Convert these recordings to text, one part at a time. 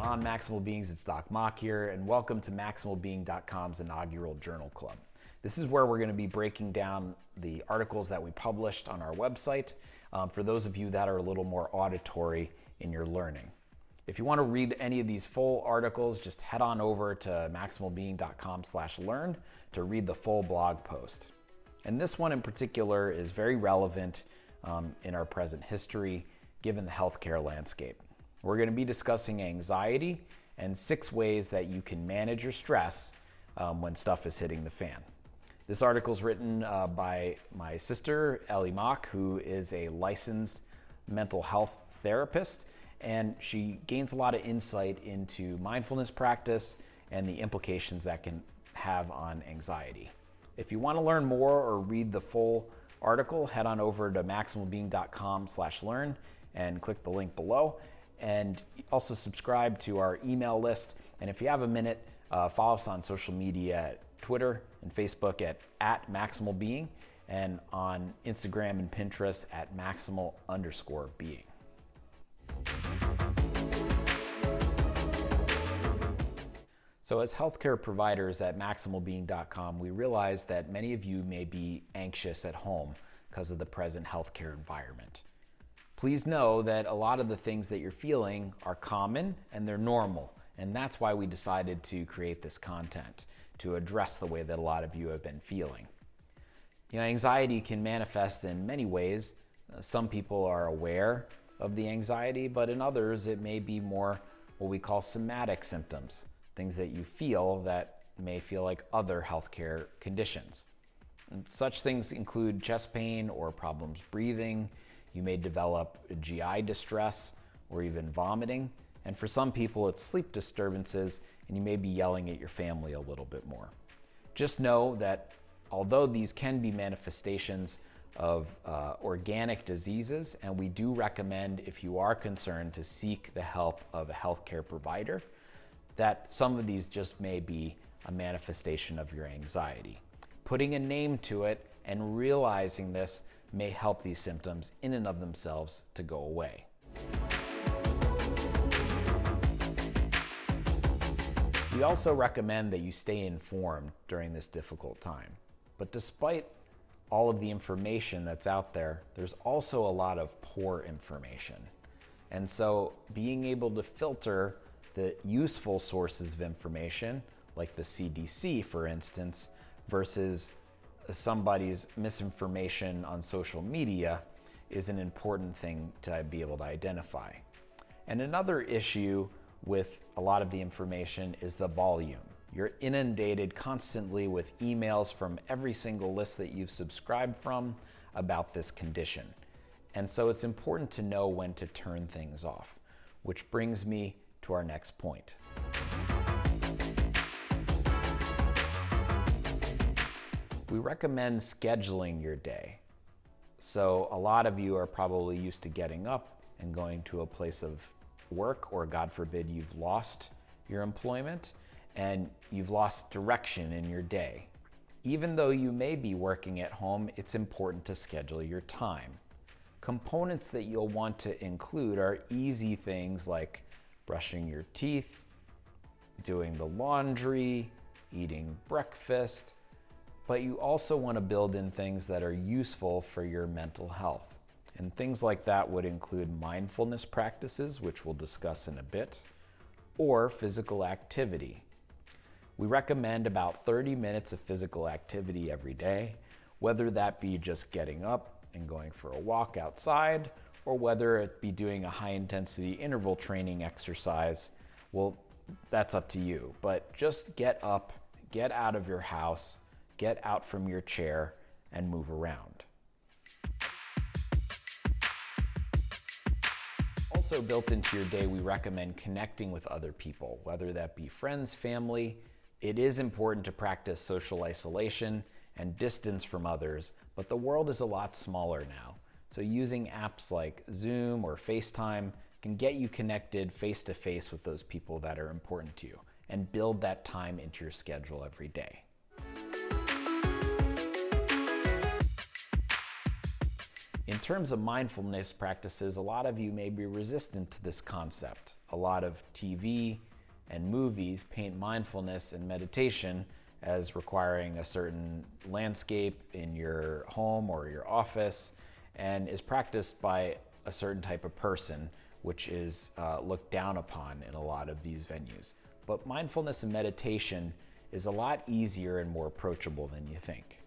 on Maximal Beings. It's Doc Mock here, and welcome to MaximalBeing.com's Inaugural Journal Club. This is where we're going to be breaking down the articles that we published on our website for those of you that are a little more auditory in your learning. If you want to read any of these full articles, just head on over to MaximalBeing.com/learn to read the full blog post. And this one in particular is very relevant in our present history, given the healthcare landscape. We're going to be discussing anxiety and 6 ways that you can manage your stress when stuff is hitting the fan. This article is written by my sister, Ellie Mock, who is a licensed mental health therapist, and she gains a lot of insight into mindfulness practice and the implications that can have on anxiety. If you want to learn more or read the full article, head on over to MaximalBeing.com/learn and click the link below. And also subscribe to our email list. And if you have a minute, follow us on social media at Twitter and Facebook at MaximalBeing, and on Instagram and Pinterest at Maximal_being. So as healthcare providers at MaximalBeing.com, we realize that many of you may be anxious at home because of the present healthcare environment. Please know that a lot of the things that you're feeling are common and they're normal. And that's why we decided to create this content, to address the way that a lot of you have been feeling. You know, anxiety can manifest in many ways. Some people are aware of the anxiety, but in others it may be more what we call somatic symptoms, things that you feel that may feel like other healthcare conditions. And such things include chest pain or problems breathing. You may develop GI distress or even vomiting. And for some people, it's sleep disturbances, and you may be yelling at your family a little bit more. Just know that although these can be manifestations of organic diseases, and we do recommend, if you are concerned, to seek the help of a healthcare provider, that some of these just may be a manifestation of your anxiety. Putting a name to it and realizing this may help these symptoms in and of themselves to go away. We also recommend that you stay informed during this difficult time. But despite all of the information that's out there, there's also a lot of poor information. And so being able to filter the useful sources of information, like the CDC, for instance, versus somebody's misinformation on social media is an important thing to be able to identify. And another issue with a lot of the information is the volume. You're inundated constantly with emails from every single list that you've subscribed from about this condition. And so it's important to know when to turn things off, which brings me to our next point. We recommend scheduling your day. So a lot of you are probably used to getting up and going to a place of work, or God forbid you've lost your employment and you've lost direction in your day. Even though you may be working at home, it's important to schedule your time. Components that you'll want to include are easy things like brushing your teeth, doing the laundry, eating breakfast, but you also want to build in things that are useful for your mental health. And things like that would include mindfulness practices, which we'll discuss in a bit, or physical activity. We recommend about 30 minutes of physical activity every day, whether that be just getting up and going for a walk outside, or whether it be doing a high-intensity interval training exercise. Well, that's up to you. But just get up, get out of your house, get out from your chair, and move around. Also built into your day, we recommend connecting with other people, whether that be friends, family. It is important to practice social isolation and distance from others, but the world is a lot smaller now. So using apps like Zoom or FaceTime can get you connected face-to-face with those people that are important to you, and build that time into your schedule every day. In terms of mindfulness practices, a lot of you may be resistant to this concept. a lot of TV and movies paint mindfulness and meditation as requiring a certain landscape in your home or your office, and is practiced by a certain type of person, which is looked down upon in a lot of these venues. But mindfulness and meditation is a lot easier and more approachable than you think.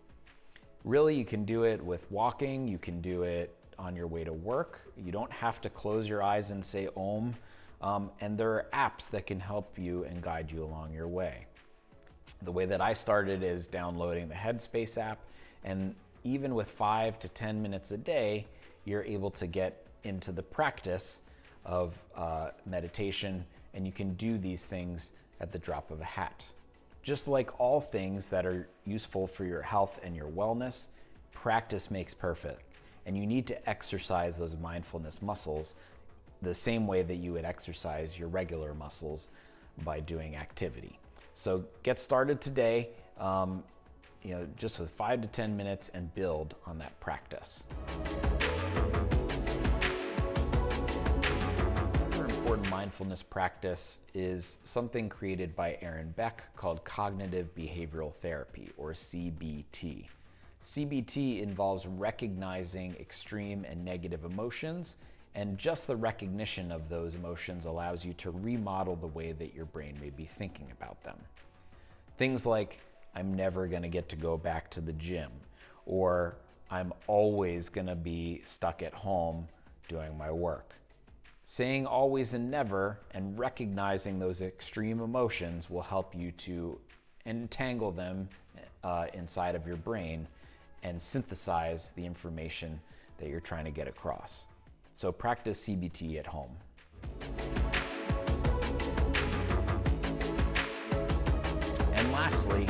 Really, you can do it with walking, you can do it on your way to work. You don't have to close your eyes and say Om, and there are apps that can help you and guide you along your way. The way that I started is downloading the Headspace app, and even with 5 to 10 minutes a day, you're able to get into the practice of meditation, and you can do these things at the drop of a hat. Just like all things that are useful for your health and your wellness, practice makes perfect, and you need to exercise those mindfulness muscles the same way that you would exercise your regular muscles by doing activity. So get started today, just with 5 to 10 minutes, and build on that practice. Another important mindfulness practice is something created by Aaron Beck called cognitive behavioral therapy, or CBT. CBT involves recognizing extreme and negative emotions, and just the recognition of those emotions allows you to remodel the way that your brain may be thinking about them. Things like, I'm never going to get to go back to the gym, or I'm always going to be stuck at home doing my work. Saying always and never and recognizing those extreme emotions will help you to entangle them inside of your brain and synthesize the information that you're trying to get across. So practice CBT at home. And lastly,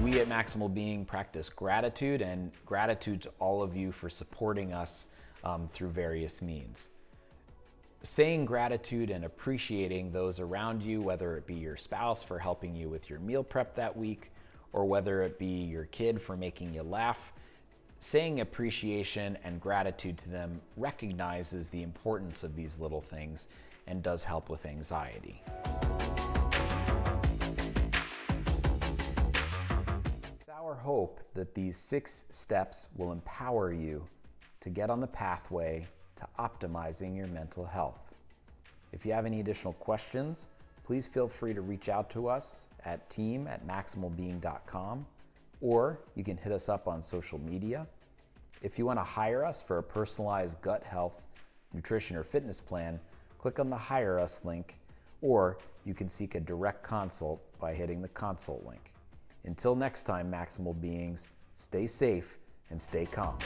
we at Maximal Being practice gratitude, and gratitude to all of you for supporting us through various means. Saying gratitude and appreciating those around you, whether it be your spouse for helping you with your meal prep that week, or whether it be your kid for making you laugh, saying appreciation and gratitude to them recognizes the importance of these little things and does help with anxiety. It's our hope that these 6 steps will empower you to get on the pathway to optimizing your mental health. If you have any additional questions, please feel free to reach out to us at team@maximalbeing.com, or you can hit us up on social media. If you want to hire us for a personalized gut health, nutrition, or fitness plan, click on the Hire Us link, or you can seek a direct consult by hitting the consult link. Until next time, Maximal Beings, stay safe and stay calm.